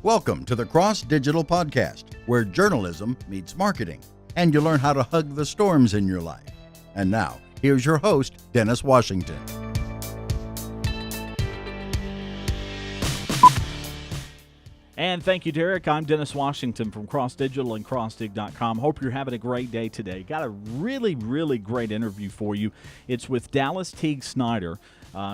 Welcome to the Cross Digital Podcast, where journalism meets marketing, and you learn how to hug the storms in your life. And now, here's your host, Dennis Washington. And thank you, Derek. I'm Dennis Washington from Cross Digital and CrossDig.com. Hope you're having a great day today. Got a really great interview for you. It's with Dallas Teague Snyder.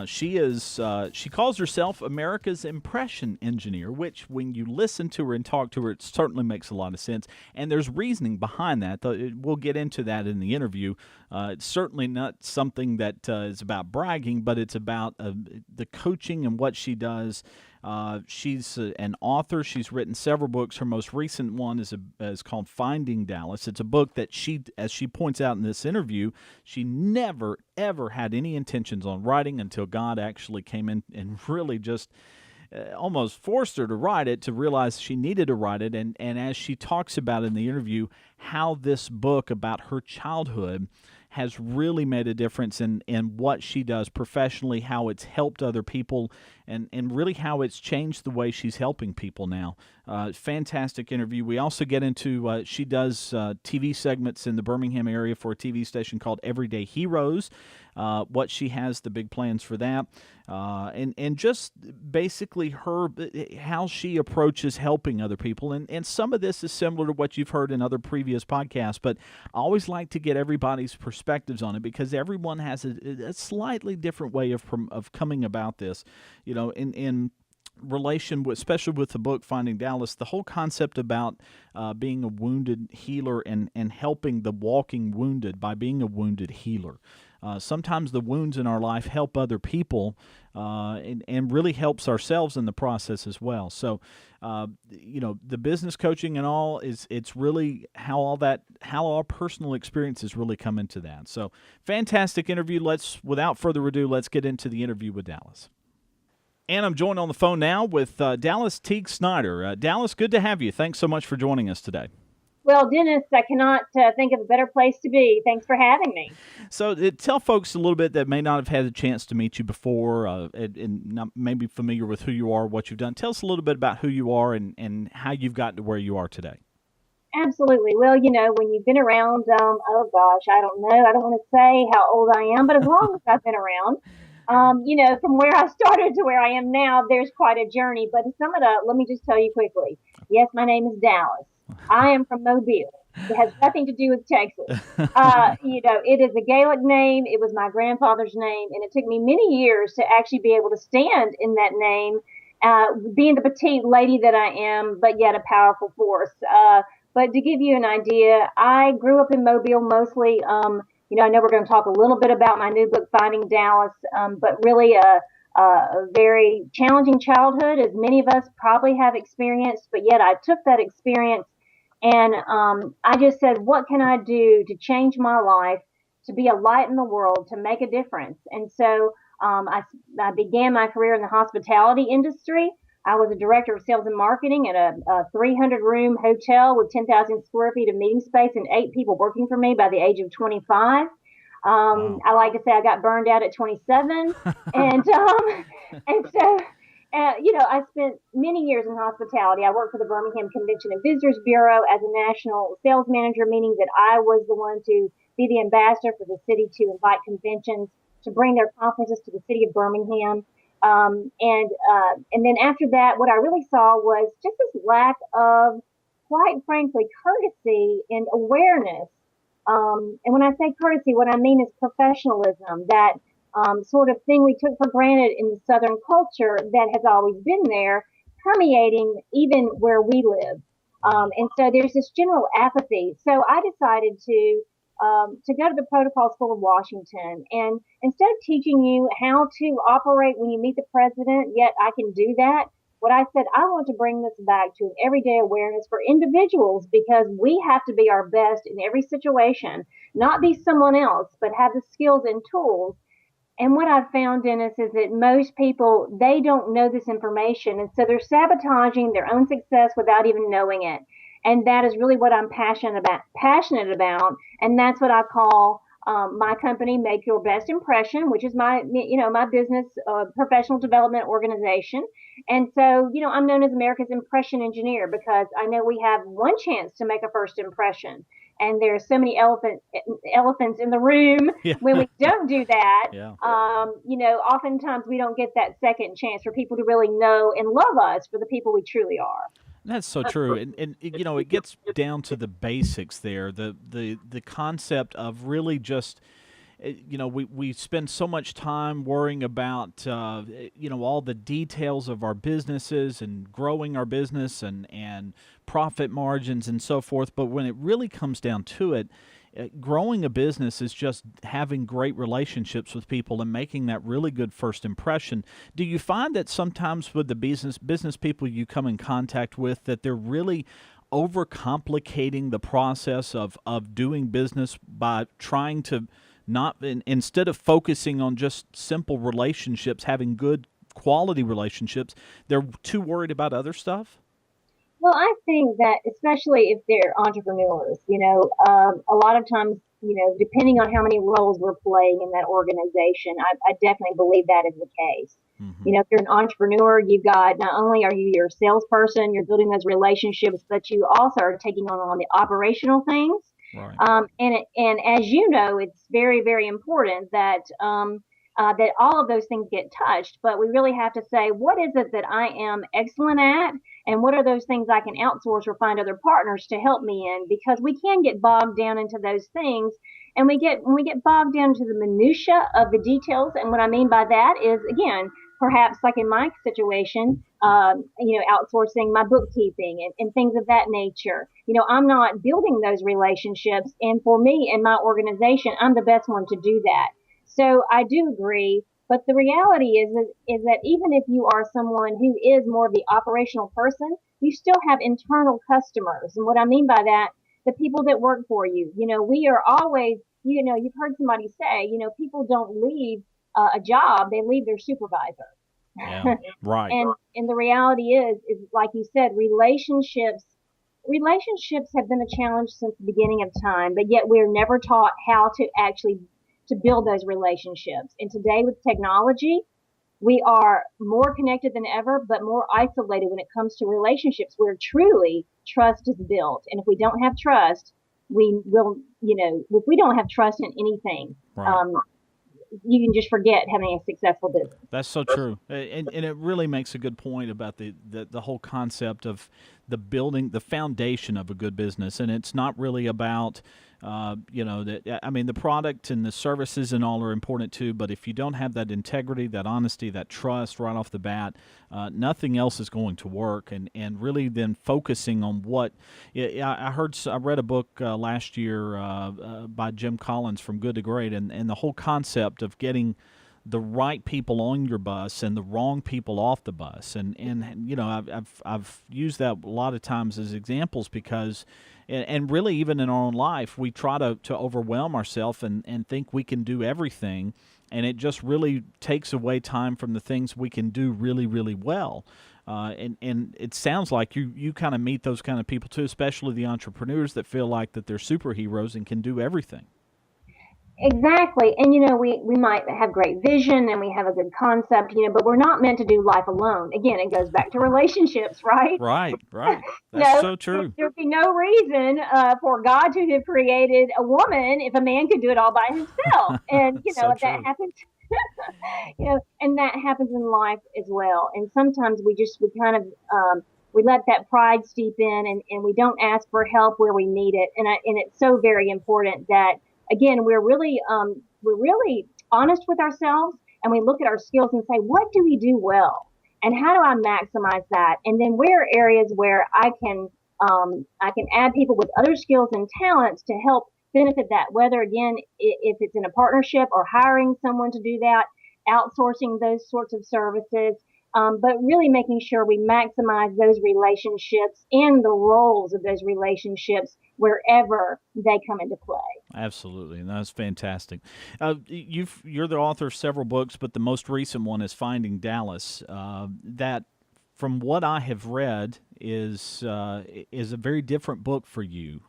She calls herself America's impression engineer, which when you listen to her and talk to her, it certainly makes a lot of sense. And there's reasoning behind that. We'll get into that in the interview. It's certainly not something that is about bragging, but it's about the coaching and what she does. She's an author. She's written several books. Her most recent one is called Finding Dallas. It's a book that she, as she points out in this interview, she never, ever had any intentions on writing until God actually came in and really just almost forced her to write it, to realize she needed to write it. And as she talks about in the interview, how this book about her childhood has really made a difference in what she does professionally, how it's helped other people, and really how it's changed the way she's helping people now. Fantastic interview. We also get into, she does TV segments in the Birmingham area for a TV station called Everyday Heroes, what she has, the big plans for that, and just basically how she approaches helping other people. And some of this is similar to what you've heard in other previous podcasts, but I always like to get everybody's perspectives on it because everyone has a slightly different way of coming about this. You know, in relation with, especially with the book Finding Dallas, the whole concept about being a wounded healer and helping the walking wounded by being a wounded healer. Sometimes the wounds in our life help other people and really helps ourselves in the process as well. So, the business coaching and all it's really how our personal experiences really come into that. So, fantastic interview. Without further ado, let's get into the interview with Dallas. And I'm joined on the phone now with Dallas Teague Snyder. Dallas, good to have you. Thanks so much for joining us today. Well, Dennis, I cannot think of a better place to be. Thanks for having me. So tell folks a little bit that may not have had a chance to meet you before and not maybe familiar with who you are, what you've done. Tell us a little bit about who you are and how you've gotten to where you are today. Absolutely. Well, when you've been around, oh gosh, I don't know. I don't want to say how old I am, but as long as I've been around, from where I started to where I am now, there's quite a journey. But to sum it up, let me just tell you quickly. Yes, my name is Dallas. I am from Mobile. It has nothing to do with Texas. It is a Gaelic name. It was my grandfather's name, and it took me many years to actually be able to stand in that name, being the petite lady that I am, but yet a powerful force. But to give you an idea, I grew up in Mobile mostly. I know we're going to talk a little bit about my new book, Finding Dallas, but really a very challenging childhood, as many of us probably have experienced. But yet I took that experience and I just said, what can I do to change my life, to be a light in the world, to make a difference? And so I began my career in the hospitality industry. I was a director of sales and marketing at a 300-room hotel with 10,000 square feet of meeting space and 8 people working for me by the age of 25. Wow. I like to say I got burned out at 27. and so I spent many years in hospitality. I worked for the Birmingham Convention and Visitors Bureau as a national sales manager, meaning that I was the one to be the ambassador for the city to invite conventions to bring their conferences to the city of Birmingham. And then after that, what I really saw was just this lack of, quite frankly, courtesy and awareness. And when I say courtesy, what I mean is professionalism, that sort of thing we took for granted in the Southern culture that has always been there, permeating even where we live. And so there's this general apathy. So I decided to go to the Protocol School of Washington. And instead of teaching you how to operate when you meet the president, yet I can do that, what I said, I want to bring this back to an everyday awareness for individuals, because we have to be our best in every situation, not be someone else, but have the skills and tools. And what I've found, Dennis, is that most people, they don't know this information. And so they're sabotaging their own success without even knowing it. And that is really what I'm passionate about. And that's what I call my company, Make Your Best Impression, which is my business professional development organization. And so, I'm known as America's Impression Engineer because I know we have one chance to make a first impression. And there are so many elephants in the room Yeah. when we don't do that. Yeah. Oftentimes we don't get that second chance for people to really know and love us for the people we truly are. That's so true, and it gets down to the basics there. The concept of really just, we spend so much time worrying about all the details of our businesses and growing our business and profit margins and so forth. But when it really comes down to it, growing a business is just having great relationships with people and making that really good first impression. Do you find that sometimes with the business people you come in contact with that they're really overcomplicating the process of doing business by trying to instead of focusing on just simple relationships, having good quality relationships, they're too worried about other stuff? Well, I think that especially if they're entrepreneurs, a lot of times, depending on how many roles we're playing in that organization, I definitely believe that is the case. Mm-hmm. If you're an entrepreneur, you've got not only are you your salesperson, you're building those relationships, but you also are taking on the operational things. Right. And as you know, it's very, very important that that all of those things get touched. But we really have to say, what is it that I am excellent at? And what are those things I can outsource or find other partners to help me in? Because we can get bogged down into those things. And when we get bogged down to the minutia of the details, and what I mean by that is, again, perhaps like in my situation, outsourcing my bookkeeping and things of that nature. I'm not building those relationships. And for me and my organization, I'm the best one to do that. So I do agree. But the reality is that even if you are someone who is more of the operational person, you still have internal customers. And what I mean by that, the people that work for you. We are always, you've heard somebody say, people don't leave a job, they leave their supervisor. Yeah, right. And the reality is like you said, relationships have been a challenge since the beginning of time, but yet we're never taught how to actually to build those relationships. And today with technology, we are more connected than ever, but more isolated when it comes to relationships where truly trust is built. And if we don't have trust, we will, if we don't have trust in anything, Right. You can just forget having a successful business. That's so true, and it really makes a good point about the whole concept of the building, the foundation of a good business, and it's not really about the product and the services and all are important too, but if you don't have that integrity, that honesty, that trust right off the bat, nothing else is going to work. And really then focusing on what I read a book last year by Jim Collins, From Good to Great, and the whole concept of getting the right people on your bus and the wrong people off the bus, and I've used that a lot of times as examples because. And really, even in our own life, we try to overwhelm ourselves and think we can do everything, and it just really takes away time from the things we can do really, really well. And it sounds like you kind of meet those kind of people too, especially the entrepreneurs that feel like that they're superheroes and can do everything. Exactly. And, we might have great vision and we have a good concept, but we're not meant to do life alone. Again, it goes back to relationships, right? Right. That's so true. There'd be no reason for God to have created a woman if a man could do it all by himself. And, So that true. happens, and that happens in life as well. And sometimes we kind of, we let that pride steep in and we don't ask for help where we need it. And it's so very important that, again, we're really honest with ourselves and we look at our skills and say, what do we do well? And how do I maximize that? And then where are areas where I can add people with other skills and talents to help benefit that, whether again, if it's in a partnership or hiring someone to do that, outsourcing those sorts of services. But really making sure we maximize those relationships and the roles of those relationships wherever they come into play. Absolutely, and that's fantastic. You're the author of several books, but the most recent one is Finding Dallas. That, from what I have read, is a very different book for you.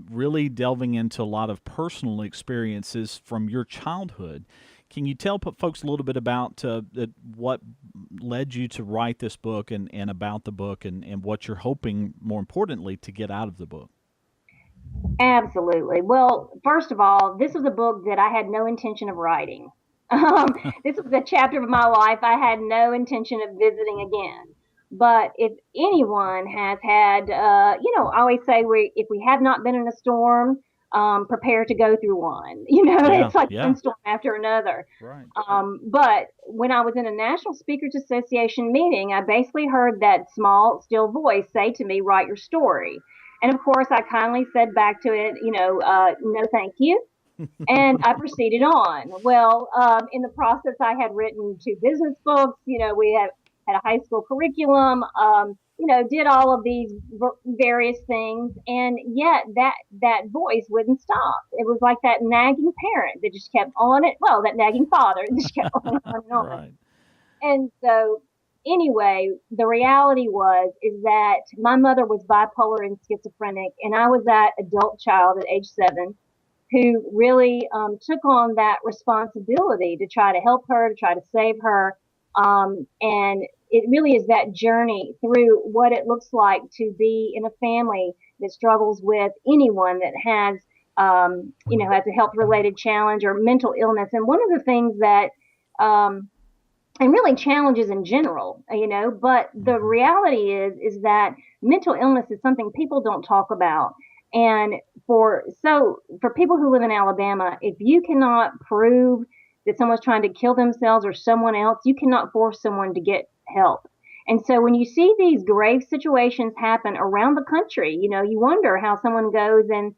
really delving into a lot of personal experiences from your childhood. Can you tell folks a little bit about what led you to write this book and about the book and what you're hoping, more importantly, to get out of the book? Absolutely. Well, first of all, this was a book that I had no intention of writing. This was a chapter of my life I had no intention of visiting again. But if anyone has had, I always say if we have not been in a storm, prepare to go through one. Yeah, It's like yeah. one storm after another. Right. But when I was in a National Speakers Association meeting, I basically heard that small, still voice say to me, write your story. And of course, I kindly said back to it, no, thank you. And I proceeded on. Well, in the process, I had written 2 business books. We had a high school curriculum. Did all of these various things, and yet that voice wouldn't stop. It was like that nagging parent that just kept on it. Well, that nagging father just kept on and on and on. Right. And so, anyway, the reality is that my mother was bipolar and schizophrenic, and I was that adult child at age 7 who really took on that responsibility to try to help her, to try to save her. And it really is that journey through what it looks like to be in a family that struggles with anyone that has a health related challenge or mental illness. And one of the things that, and really challenges in general, but the reality is that mental illness is something people don't talk about. And for people who live in Alabama, if you cannot prove that someone's trying to kill themselves or someone else, you cannot force someone to get help. And so when you see these grave situations happen around the country, you wonder how someone goes and,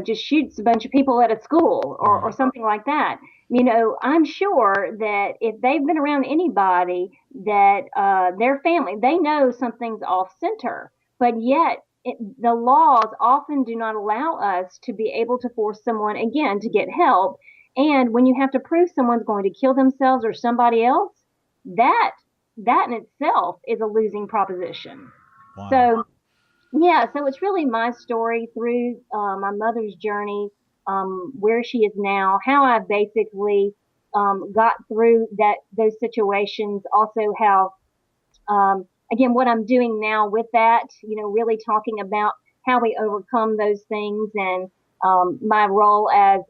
just shoots a bunch of people at a school or something like that. I'm sure that if they've been around anybody that their family, they know something's off center, but yet the laws often do not allow us to be able to force someone again to get help. And when you have to prove someone's going to kill themselves or somebody else, that in itself is a losing proposition. Wow. So, yeah, so it's really my story through my mother's journey, where she is now, how I basically got through those situations, also how again, what I'm doing now with that, really talking about how we overcome those things and my role as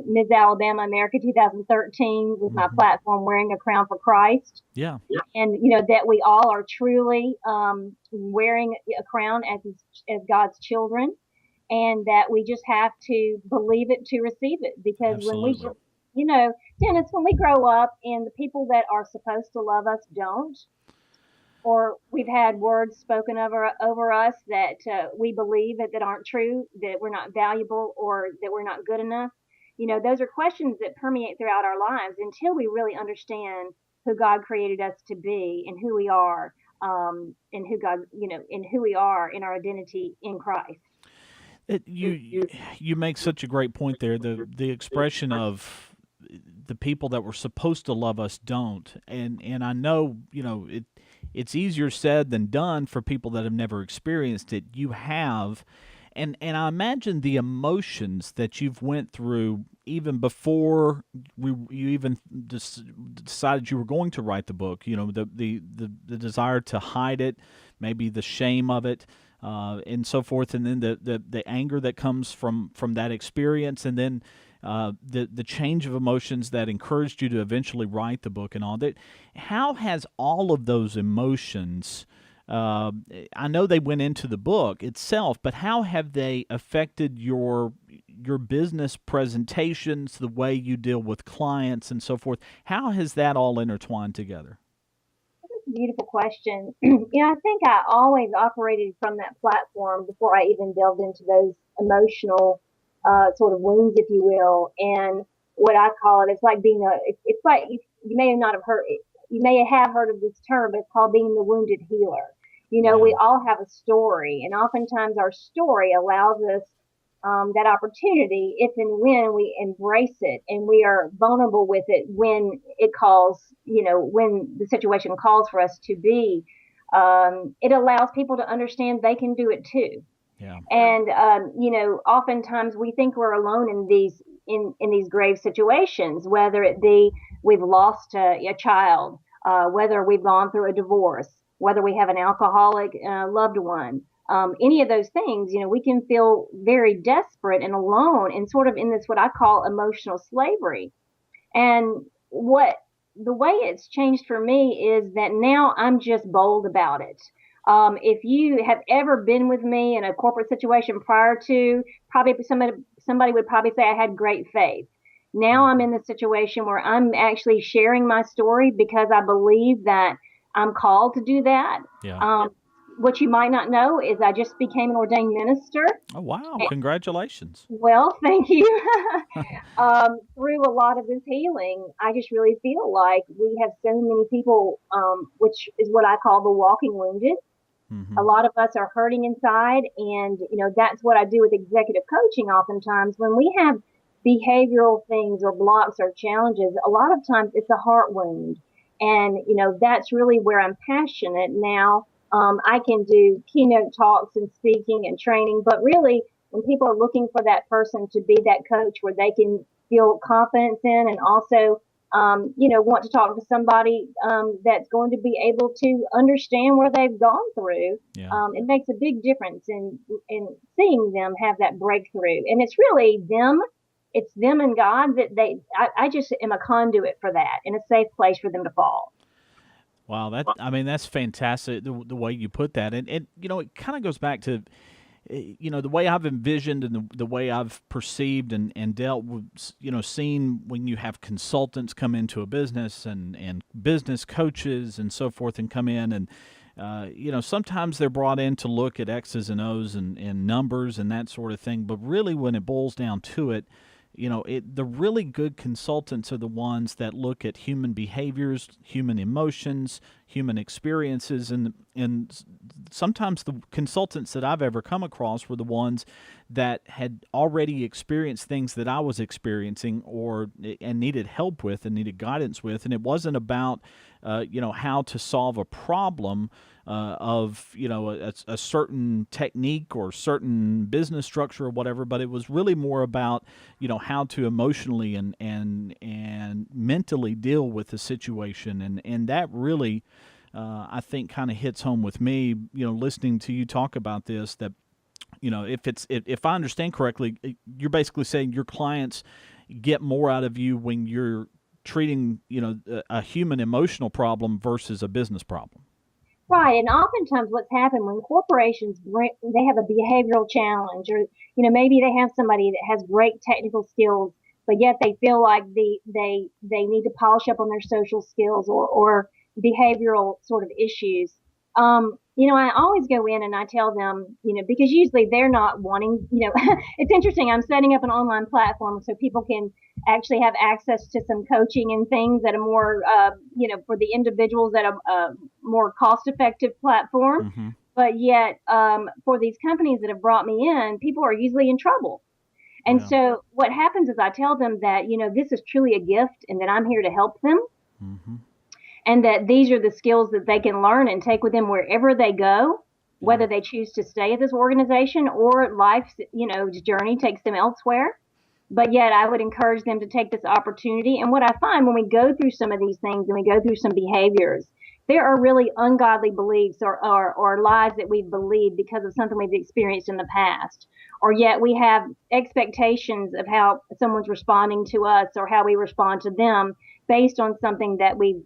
Ms. Alabama America 2013 with my platform, Wearing a Crown for Christ. Yeah. And, that we all are truly wearing a crown as God's children, and that we just have to believe it to receive it. Because Absolutely. Dennis, when we grow up and the people that are supposed to love us don't, or we've had words spoken over us that we believe that aren't true, that we're not valuable or that we're not good enough. Those are questions that permeate throughout our lives until we really understand who God created us to be and who we are, and who God, and who we are in our identity in Christ. You make such a great point there. The expression of the people that were supposed to love us don't, and I know it's easier said than done for people that have never experienced it. You have, and I imagine the emotions that you've went through even before you even decided you were going to write the book. The desire to hide it, maybe the shame of it. And so forth, and then the anger that comes from that experience, and then the change of emotions that encouraged you to eventually write the book and all that. How has all of those emotions, I know they went into the book itself, but how have they affected your business presentations, the way you deal with clients and so forth? How has that all intertwined together? Beautiful question. I think I always operated from that platform before I even delved into those emotional sort of wounds, if you will. And what I call it's like it's like you may not have heard it. You may have heard of this term, but it's called being the wounded healer. We all have a story, and oftentimes our story allows us that opportunity if and when we embrace it and we are vulnerable with it when it calls, when the situation calls for us to be. It allows people to understand they can do it too. Yeah. And oftentimes we think we're alone in these grave situations, whether it be we've lost a child, whether we've gone through a divorce, whether we have an alcoholic loved one. Any of those things, we can feel very desperate and alone and sort of in this what I call emotional slavery. And what the way it's changed for me is that now I'm just bold about it. If you have ever been with me in a corporate situation prior to, probably somebody would probably say I had great faith. Now I'm in the situation where I'm actually sharing my story because I believe that I'm called to do that. Yeah. What you might not know is I just became an ordained minister. Oh, wow. Congratulations. Well, thank you. Through a lot of this healing, I just really feel like we have so many people, which is what I call the walking wounded. A Mm-hmm. lot of us are hurting inside, and that's what I do with executive coaching. Oftentimes, when we have behavioral things or blocks or challenges, a lot of times it's a heart wound, and that's really where I'm passionate now. I can do keynote talks and speaking and training, but really, when people are looking for that person to be that coach where they can feel confidence in, and also want to talk to somebody that's going to be able to understand where they've gone through. Yeah. It makes a big difference in seeing them have that breakthrough, and it's really them. It's them and God that I just am a conduit for that and a safe place for them to fall. Wow. That's fantastic the way you put that. And it kind of goes back to, the way I've envisioned and the way I've perceived and dealt with, seeing when you have consultants come into a business and business coaches and so forth and come in and, sometimes they're brought in to look at X's and O's and numbers and that sort of thing. But really, when it boils down to it, the really good consultants are the ones that look at human behaviors, human emotions, human experiences, and sometimes the consultants that I've ever come across were the ones that had already experienced things that I was experiencing and needed help with and needed guidance with, and it wasn't about how to solve a problem of a certain technique or certain business structure or whatever, but it was really more about how to emotionally and mentally deal with the situation, and that really I think kind of hits home with me, listening to you talk about this, that if I understand correctly, you're basically saying your clients get more out of you when you're treating a human emotional problem versus a business problem. Right, and oftentimes what's happened when corporations they have a behavioral challenge, or maybe they have somebody that has great technical skills, but yet they feel like they need to polish up on their social skills or behavioral sort of issues. I always go in and I tell them, because usually they're not wanting, it's interesting. I'm setting up an online platform so people can actually have access to some coaching and things that are more, for the individuals at a more cost-effective platform. Mm-hmm. But yet, for these companies that have brought me in, people are usually in trouble. And Yeah. so what happens is I tell them that, this is truly a gift and that I'm here to help them. Mm-hmm. And that these are the skills that they can learn and take with them wherever they go, whether they choose to stay at this organization or life's, journey takes them elsewhere. But yet I would encourage them to take this opportunity. And what I find when we go through some of these things and we go through some behaviors, there are really ungodly beliefs or lies that we've believed because of something we've experienced in the past. Or yet we have expectations of how someone's responding to us or how we respond to them based on something that we've,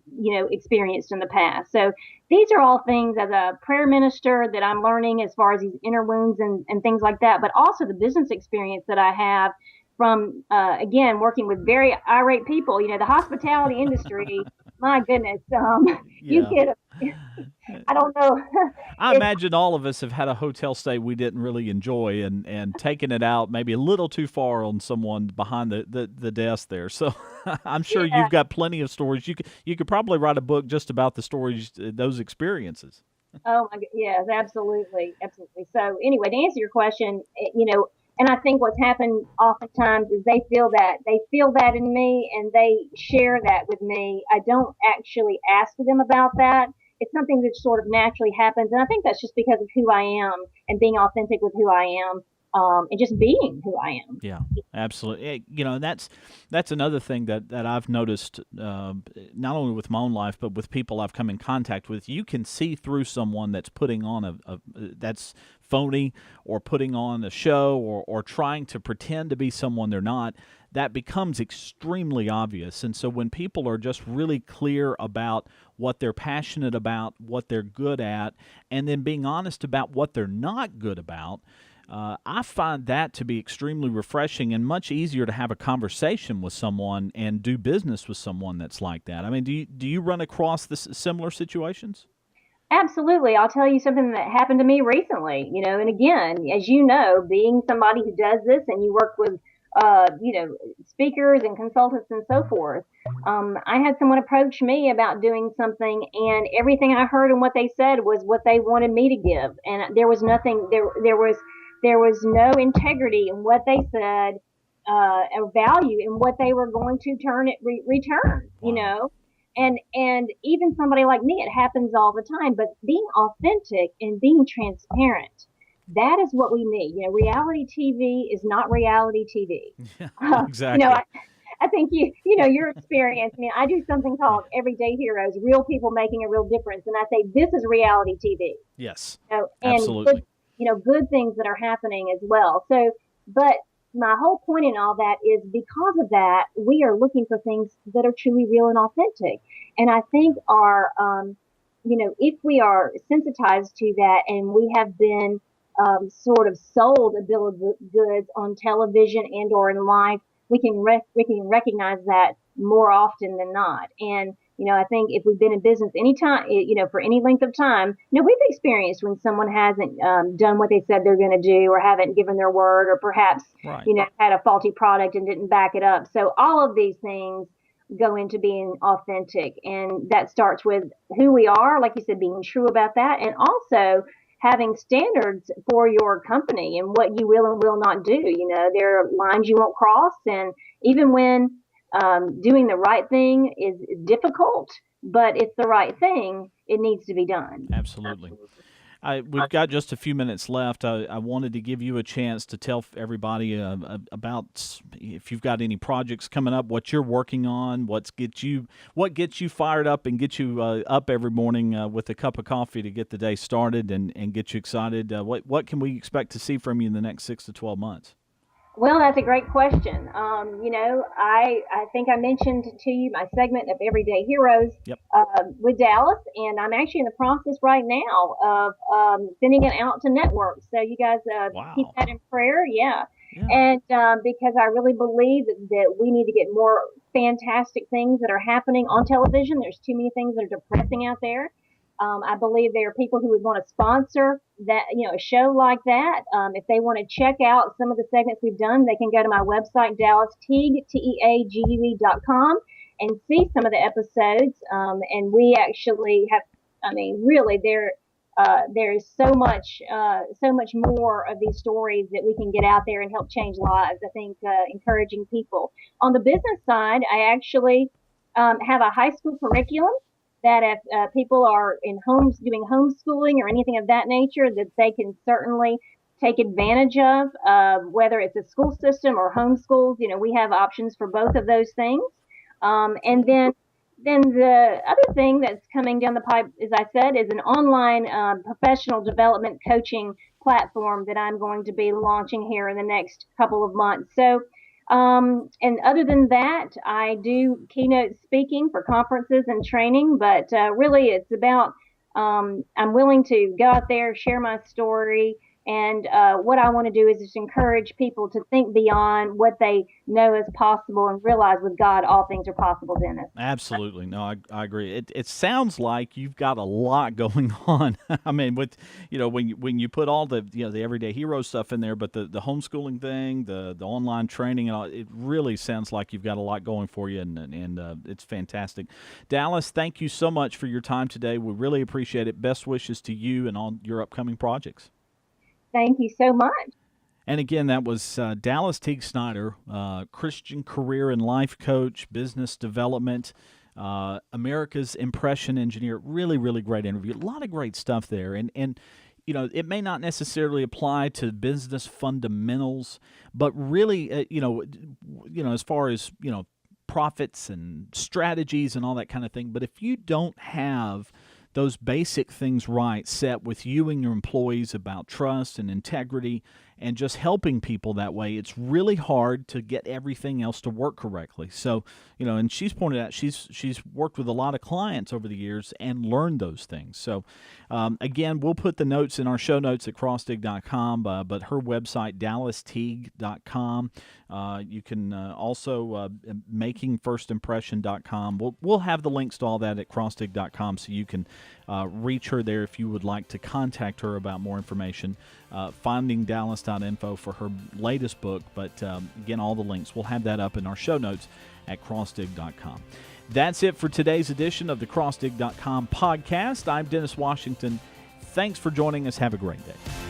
experienced in the past. So these are all things as a prayer minister that I'm learning as far as these inner wounds and things like that, but also the business experience that I have from, again, working with very irate people. The hospitality industry, my goodness, you Yeah. get, I don't know. I imagine all of us have had a hotel stay we didn't really enjoy and taken it out maybe a little too far on someone behind the desk there. So I'm sure Yeah. you've got plenty of stories. You could probably write a book just about the stories, those experiences. Oh my God, yes, absolutely, absolutely. So anyway, to answer your question, and I think what's happened oftentimes is they feel that in me and they share that with me. I don't actually ask them about that. it's something that sort of naturally happens. And I think that's just because of who I am and being authentic with who I am, and just being who I am. Yeah, absolutely. And that's another thing that I've noticed, not only with my own life, but with people I've come in contact with. You can see through someone that's putting on that's phony, or putting on a show, or trying to pretend to be someone they're not. That becomes extremely obvious. And so when people are just really clear about what they're passionate about, what they're good at, and then being honest about what they're not good about, I find that to be extremely refreshing and much easier to have a conversation with someone and do business with someone that's like that. I mean, do you run across similar situations? Absolutely. I'll tell you something that happened to me recently, and again, as you know, being somebody who does this and you work with, speakers and consultants and so forth, I had someone approach me about doing something, and everything I heard and what they said was what they wanted me to give. And there was nothing, there was no integrity in what they said, or value in what they were going to return, Wow. and even somebody like me, it happens all the time. But being authentic and being transparent, that is what we need. Reality TV is not reality TV. Yeah, Uh, you know, exactly. I, I think your experience. I mean, I do something called Everyday Heroes, real people making a real difference, and I say this is reality TV. Yes, And good, absolutely. good things that are happening as well. So, but my whole point in all that is because of that, we are looking for things that are truly real and authentic. And I think if we are sensitized to that, and we have been sort of sold a bill of goods on television and or in life, we can recognize that more often than not. And I think if we've been in business any time, for any length of time, we've experienced when someone hasn't done what they said they're going to do, or haven't given their word, or perhaps, Right. had a faulty product and didn't back it up. So all of these things go into being authentic. And that starts with who we are, like you said, being true about that. And also having standards for your company and what you will and will not do. There are lines you won't cross. And even when doing the right thing is difficult, but it's the right thing, it needs to be done. Absolutely. We've got just a few minutes left. I wanted to give you a chance to tell everybody about if you've got any projects coming up, what you're working on, what gets you fired up and get you up every morning with a cup of coffee to get the day started and get you excited. What can we expect to see from you in the next 6 to 12 months? Well, that's a great question. I think I mentioned to you my segment of Everyday Heroes Yep. with Dallas, and I'm actually in the process right now of sending it out to networks. So you guys keep Wow. that in prayer, yeah. Yeah. And because I really believe that we need to get more fantastic things that are happening on television. There's too many things that are depressing out there. I believe there are people who would want to sponsor that, a show like that. If they want to check out some of the segments we've done, they can go to my website, Dallas Teague, TEAGUE.com, and see some of the episodes. And we actually have, I mean, really, there's so much more of these stories that we can get out there and help change lives. I think encouraging people. On the business side, I actually have a high school curriculum that if people are in homes doing homeschooling or anything of that nature, that they can certainly take advantage of, whether it's a school system or homeschools. We have options for both of those things. And then the other thing that's coming down the pipe, as I said, is an online professional development coaching platform that I'm going to be launching here in the next couple of months. So and other than that, I do keynote speaking for conferences and training, but really it's about I'm willing to go out there, share my story, and what I want to do is just encourage people to think beyond what they know is possible and realize with God all things are possible, Dennis. Absolutely. No, I agree. It sounds like you've got a lot going on. I mean, with when you put all the everyday hero stuff in there, but the homeschooling thing, the online training, and all, it really sounds like you've got a lot going for you, and it's fantastic. Dallas, thank you so much for your time today. We really appreciate it. Best wishes to you and all your upcoming projects. Thank you so much. And again, that was Dallas Teague Snyder, Christian career and life coach, business development. America's Impression Engineer. Really, really great interview. A lot of great stuff there. And it may not necessarily apply to business fundamentals, but really, as far as, profits and strategies and all that kind of thing. But if you don't have those basic things right set with you and your employees about trust and integrity and just helping people that way, it's really hard to get everything else to work correctly. So, and she's pointed out she's worked with a lot of clients over the years and learned those things. So, again, we'll put the notes in our show notes at crossdig.com, but her website, dallasteague.com. You can also makingfirstimpression.com. We'll have the links to all that at crossdig.com, so you can reach her there if you would like to contact her about more information. FindingDallas.info for her latest book, but again, all the links, we'll have that up in our show notes at crossdig.com. That's it for today's edition of the crossdig.com podcast. I'm Dennis Washington. Thanks for joining us. Have a great day.